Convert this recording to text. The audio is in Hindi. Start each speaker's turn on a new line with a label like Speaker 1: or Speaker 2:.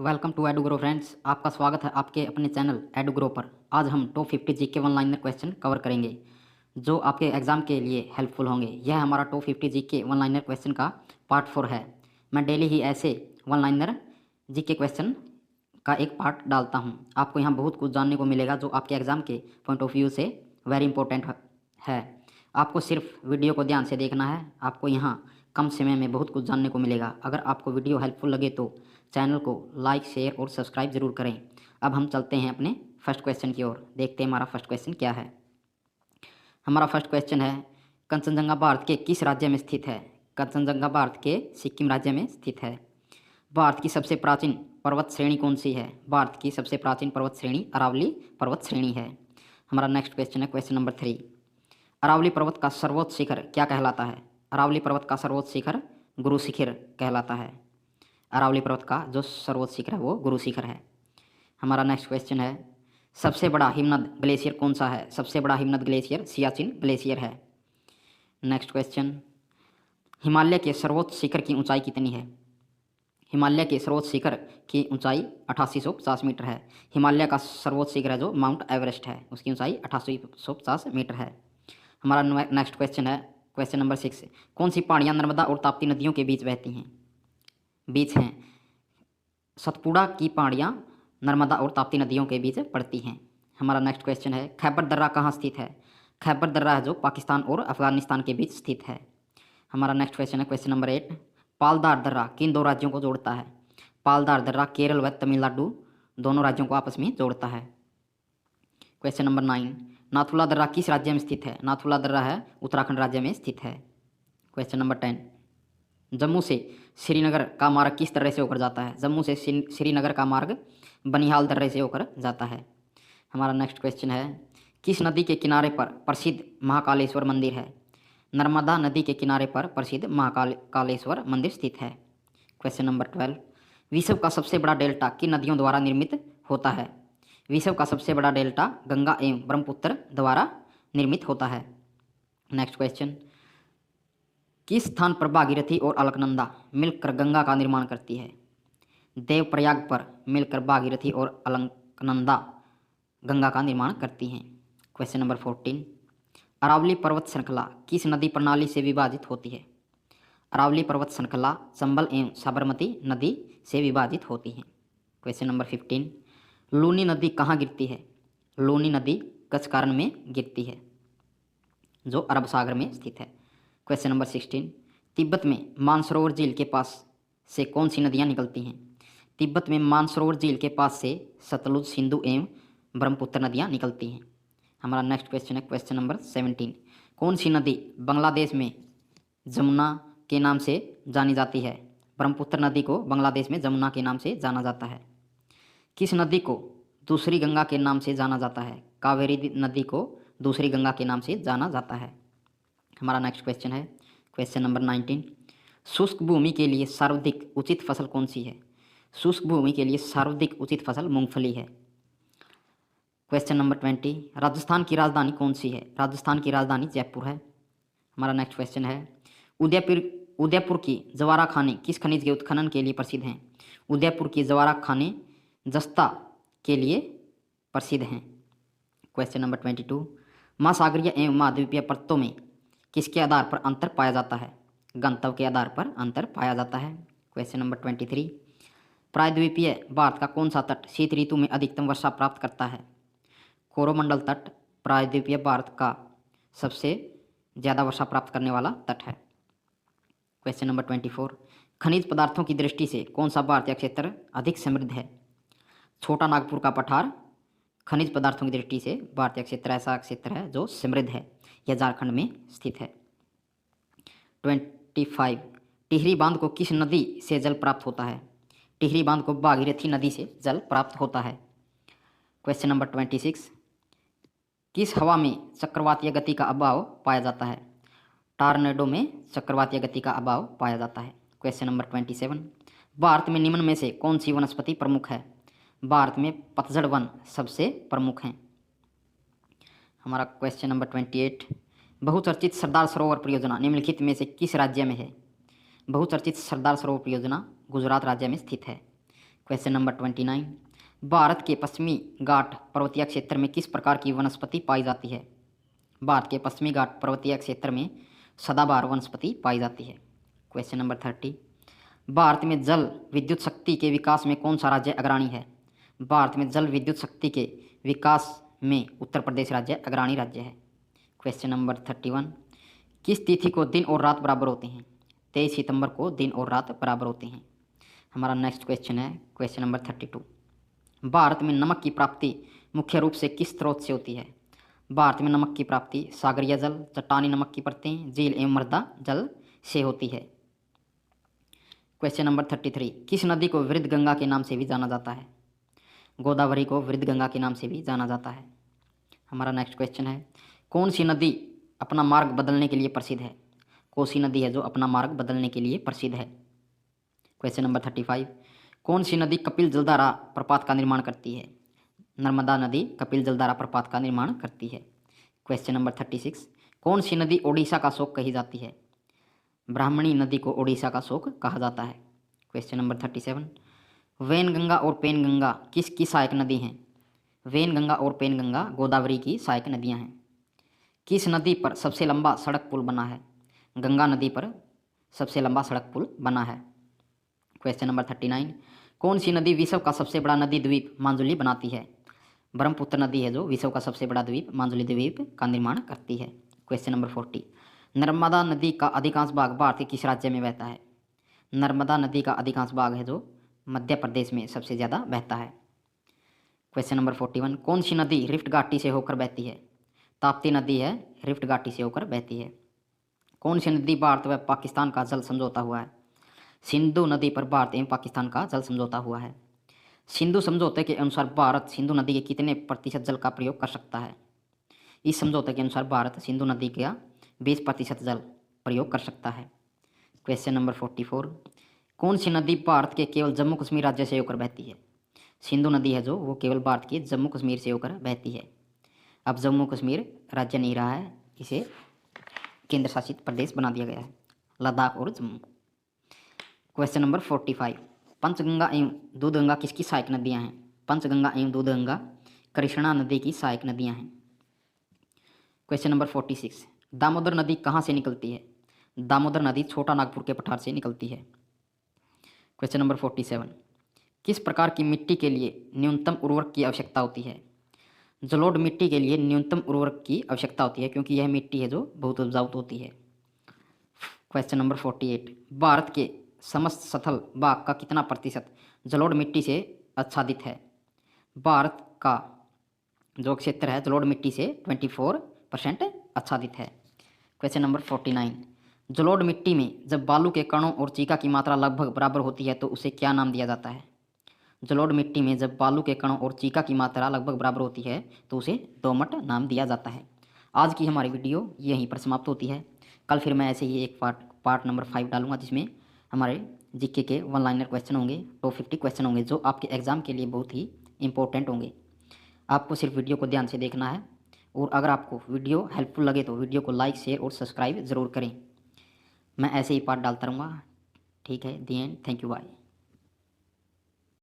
Speaker 1: Welcome to एडुग्रो friends. आपका स्वागत है आपके अपने चैनल एडुग्रो पर। आज हम top 50 GK one liner question cover करेंगे जो आपके एग्जाम के लिए हेल्पफुल होंगे। यह हमारा top 50 GK one liner question का पार्ट 4 है। मैं डेली ही ऐसे वन लाइनर जीके क्वेश्चन का एक पार्ट डालता हूँ। आपको यहाँ बहुत कुछ जानने को मिलेगा जो आपके एग्ज़ाम के पॉइंट ऑफ व्यू से वेरी इंपॉर्टेंट है। आपको सिर्फ वीडियो को ध्यान से देखना है। आपको यहाँ कम समय में बहुत कुछ जानने को मिलेगा। अगर आपको वीडियो हेल्पफुल लगे तो चैनल को लाइक शेयर और सब्सक्राइब ज़रूर करें। अब हम चलते हैं अपने फर्स्ट क्वेश्चन की ओर। देखते हैं हमारा फर्स्ट क्वेश्चन क्या है। हमारा फर्स्ट क्वेश्चन है, कंचनजंगा भारत के किस राज्य में स्थित है? कंचनजंगा भारत के सिक्किम राज्य में स्थित है। भारत की सबसे प्राचीन पर्वत श्रेणी कौन सी है? भारत की सबसे प्राचीन पर्वत श्रेणी अरावली पर्वत श्रेणी है। हमारा नेक्स्ट क्वेश्चन है क्वेश्चन नंबर 3। अरावली पर्वत का सर्वोच्च शिखर क्या कहलाता है? अरावली पर्वत का सर्वोच्च शिखर गुरु शिखर कहलाता है। अरावली पर्वत का जो सर्वोच्च शिखर है वो गुरु शिखर है। हमारा नेक्स्ट क्वेश्चन है, सबसे बड़ा हिमनद ग्लेशियर कौन सा है? सबसे बड़ा हिमनद ग्लेशियर सियाचिन ग्लेशियर है। नेक्स्ट क्वेश्चन, हिमालय के सर्वोच्च शिखर की ऊंचाई कितनी है? हिमालय के सर्वोच्च शिखर की ऊंचाई 8850 मीटर है। हिमालय का सर्वोच्च शिखर है जो माउंट एवरेस्ट है, उसकी ऊंचाई 8850 मीटर है। हमारा नेक्स्ट क्वेश्चन है क्वेश्चन नंबर 6। कौन सी पहाड़ियाँ नर्मदा और ताप्ती नदियों के बीच बहती हैं? बीच हैं। सतपुड़ा की पहाड़ियाँ नर्मदा और ताप्ती नदियों के बीच पड़ती हैं। हमारा नेक्स्ट क्वेश्चन है, खैबर दर्रा कहाँ स्थित है? खैबर दर्रा है जो पाकिस्तान और अफगानिस्तान के बीच स्थित है। हमारा नेक्स्ट क्वेश्चन है क्वेश्चन नंबर 8। पालदार दर्रा किन दो राज्यों को जोड़ता है? पालदार दर्रा केरल व तमिलनाडु दोनों राज्यों को आपस में जोड़ता है। Question number 9। नाथुला दर्रा किस राज्य में स्थित है? नाथुला दर्रा है उत्तराखंड राज्य में स्थित है। Question number 10। जम्मू से श्रीनगर का मार्ग किस दर्रे से होकर जाता है? जम्मू से श्रीनगर का मार्ग बनिहाल दर्रे से होकर जाता है। हमारा नेक्स्ट क्वेश्चन है, किस नदी के किनारे पर प्रसिद्ध महाकालेश्वर मंदिर है? नर्मदा नदी के किनारे पर प्रसिद्ध महाकालेश्वर मंदिर स्थित है। Question number 12। विश्व का सबसे बड़ा डेल्टा किन नदियों द्वारा निर्मित होता है? विश्व का सबसे बड़ा डेल्टा गंगा एवं ब्रह्मपुत्र द्वारा निर्मित होता है। नेक्स्ट क्वेश्चन, किस स्थान पर भागीरथी और अलकनंदा मिलकर गंगा का निर्माण करती है? देवप्रयाग पर मिलकर भागीरथी और अलकनंदा गंगा का निर्माण करती हैं। Question number 14। अरावली पर्वत श्रृंखला किस नदी प्रणाली से विभाजित होती है? अरावली पर्वत श्रृंखला चंबल एवं साबरमती नदी से विभाजित होती है। Question number 15। लूनी नदी कहाँ गिरती है? लूनी नदी कचकारण में गिरती है जो अरब सागर में स्थित है। Question number 16। तिब्बत में मानसरोवर झील के पास से कौन सी नदियाँ निकलती हैं? तिब्बत में मानसरोवर झील के पास से सतलुज सिंधु एवं ब्रह्मपुत्र नदियाँ निकलती हैं। हमारा नेक्स्ट क्वेश्चन है क्वेश्चन नंबर 17। कौन सी नदी बांग्लादेश में जमुना के नाम से जानी जाती है? ब्रह्मपुत्र नदी को बांग्लादेश में जमुना के नाम से जाना जाता है। किस नदी को दूसरी गंगा के नाम से जाना जाता है? कावेरी नदी को दूसरी गंगा के नाम से जाना जाता है। हमारा नेक्स्ट क्वेश्चन है क्वेश्चन नंबर 19। शुष्क भूमि के लिए सर्वाधिक उचित फसल कौन सी है? शुष्क भूमि के लिए सर्वाधिक उचित फसल मूंगफली है। Question number 20। राजस्थान की राजधानी कौन सी है? राजस्थान की राजधानी जयपुर है। हमारा नेक्स्ट क्वेश्चन है, उदयपुर की जवारा खाने किस खनिज के उत्खनन के लिए प्रसिद्ध हैं? उदयपुर की जवारा खाने जस्ता के लिए प्रसिद्ध हैं। Question number 22। महासागरीय एवं महाद्वीपीय परतों में किसके आधार पर अंतर पाया जाता है? गंतव्य के आधार पर अंतर पाया जाता है। Question number 23। प्रायद्वीपीय भारत का कौन सा तट शीत ऋतु में अधिकतम वर्षा प्राप्त करता है? कोरोमंडल तट प्रायद्वीपीय भारत का सबसे ज़्यादा वर्षा प्राप्त करने वाला तट है। Question number 24। खनिज पदार्थों की दृष्टि से कौन सा भारतीय क्षेत्र अधिक समृद्ध है? छोटा नागपुर का पठार खनिज पदार्थों की दृष्टि से भारतीय क्षेत्र ऐसा क्षेत्र है जो समृद्ध है। यह झारखंड में स्थित है। 25। टिहरी बांध को किस नदी से जल प्राप्त होता है? टिहरी बांध को भागीरथी नदी से जल प्राप्त होता है। Question number 26। किस हवा में चक्रवातीय गति का अभाव पाया जाता है? टॉर्नेडो में चक्रवातीय गति का अभाव पाया जाता है। Question number 27। भारत में निम्न में से कौन सी वनस्पति प्रमुख है? भारत में पतझड़ वन सबसे प्रमुख हैं। हमारा क्वेश्चन नंबर 28। बहुचर्चित सरदार सरोवर परियोजना निम्नलिखित में से किस राज्य में है? बहुचर्चित सरदार सरोवर परियोजना गुजरात राज्य में स्थित है। क्वेश्चन नंबर 29, भारत के पश्चिमी घाट पर्वतीय क्षेत्र में किस प्रकार की वनस्पति पाई जाती है? भारत के पश्चिमी घाट पर्वतीय क्षेत्र में सदाबहार वनस्पति पाई जाती है। क्वेश्चन नंबर 30, भारत में जल विद्युत शक्ति के विकास में कौन सा राज्य अग्रणी है? भारत में जल विद्युत शक्ति के विकास में उत्तर प्रदेश राज्य अग्रणी राज्य है। क्वेश्चन नंबर 31, किस तिथि को दिन और रात बराबर होते हैं? 23 सितंबर को दिन और रात बराबर होते हैं। हमारा नेक्स्ट क्वेश्चन है क्वेश्चन नंबर 32, भारत में नमक की प्राप्ति मुख्य रूप से किस स्रोत से होती है? भारत में नमक की प्राप्ति सागरीय जल, चट्टानी नमक की परतें, झील एवं मृदा जल से होती है। क्वेश्चन नंबर 33, किस नदी को वृद्ध गंगा के नाम से भी जाना जाता है? गोदावरी को वृद्ध गंगा के नाम से भी जाना जाता है। हमारा नेक्स्ट क्वेश्चन है, कौन सी नदी अपना मार्ग बदलने के लिए प्रसिद्ध है? कोसी नदी है जो अपना मार्ग बदलने के लिए प्रसिद्ध है। क्वेश्चन नंबर 35, कौन सी नदी कपिल जलधारा प्रपात का निर्माण करती है? नर्मदा नदी कपिल जलधारा प्रपात का निर्माण करती है। क्वेश्चन नंबर 36, कौन सी नदी ओडिशा का शोक कही जाती है? ब्राह्मणी नदी को ओडिशा का शोक कहा जाता है। क्वेश्चन नंबर 37, वैनगंगा और पेनगंगा किसकी सहायक नदी हैं? वैनगंगा और पेनगंगा गोदावरी की सहायक नदियां हैं। किस नदी पर सबसे लंबा सड़क पुल बना है? गंगा नदी पर सबसे लंबा सड़क पुल बना है। क्वेश्चन नंबर 39, कौन सी नदी विश्व का सबसे बड़ा नदी द्वीप मांजुली बनाती है? ब्रह्मपुत्र नदी है जो विश्व का सबसे बड़ा द्वीप मांजुली द्वीप का निर्माण करती है। क्वेश्चन नंबर 40, नर्मदा नदी का अधिकांश भाग भारत के किस राज्य में बहता है? नर्मदा नदी का अधिकांश भाग है जो मध्य प्रदेश में सबसे ज़्यादा बहता है। क्वेश्चन नंबर 41, कौन सी नदी रिफ्ट घाटी से होकर बहती है? ताप्ती नदी है रिफ्ट घाटी से होकर बहती है। कौन सी नदी भारत व पाकिस्तान का जल समझौता हुआ है? सिंधु नदी पर भारत एवं पाकिस्तान का जल समझौता हुआ है। सिंधु समझौते के अनुसार भारत सिंधु नदी के कितने प्रतिशत जल का प्रयोग कर सकता है? इस समझौते के अनुसार भारत सिंधु नदी का 20% जल प्रयोग कर सकता है। क्वेश्चन नंबर 44, कौन सी नदी भारत के केवल जम्मू कश्मीर राज्य से होकर बहती है? सिंधु नदी है जो वो केवल भारत के जम्मू कश्मीर से होकर बहती है। अब जम्मू कश्मीर राज्य नहीं रहा है, इसे केंद्र शासित प्रदेश बना दिया गया है, लद्दाख और जम्मू। क्वेश्चन नंबर 45, पंचगंगा एवं दूधगंगा किसकी सहायक नदियां हैं? पंचगंगा एवं दूधगंगा कृष्णा नदी की सहायक नदियां हैं। क्वेश्चन नंबर 46, दामोदर नदी कहाँ से निकलती है? दामोदर नदी छोटा नागपुर के पठार से निकलती है। क्वेश्चन नंबर 47, किस प्रकार की मिट्टी के लिए न्यूनतम उर्वरक की आवश्यकता होती है? जलोढ़ मिट्टी के लिए न्यूनतम उर्वरक की आवश्यकता होती है क्योंकि यह मिट्टी है जो बहुत उपजाऊ होती है। क्वेश्चन नंबर 48, भारत के समस्त स्थल भाग का कितना प्रतिशत जलोढ़ मिट्टी से आच्छादित है? भारत का जो क्षेत्र है जलोढ़ मिट्टी से 24% आच्छादित है। क्वेश्चन नंबर 49, जलोढ़ मिट्टी में जब बालू के कणों और चीका की मात्रा लगभग बराबर होती है तो उसे क्या नाम दिया जाता है? जलोढ़ मिट्टी में जब बालू के कणों और चीका की मात्रा लगभग बराबर होती है तो उसे दोमट नाम दिया जाता है। आज की हमारी वीडियो यहीं पर समाप्त होती है। कल फिर मैं ऐसे ही एक पार्ट नंबर 5 डालूंगा जिसमें हमारे जीके के 1 लाइनर क्वेश्चन होंगे, टॉप 50 क्वेश्चन होंगे जो आपके एग्ज़ाम के लिए बहुत ही इंपॉर्टेंट होंगे। आपको सिर्फ वीडियो को ध्यान से देखना है और अगर आपको वीडियो हेल्पफुल लगे तो वीडियो को लाइक शेयर और सब्सक्राइब ज़रूर करें। मैं ऐसे ही पार्ट डालता रहूँगा। ठीक है, दी एंड, थैंक यू, बाय।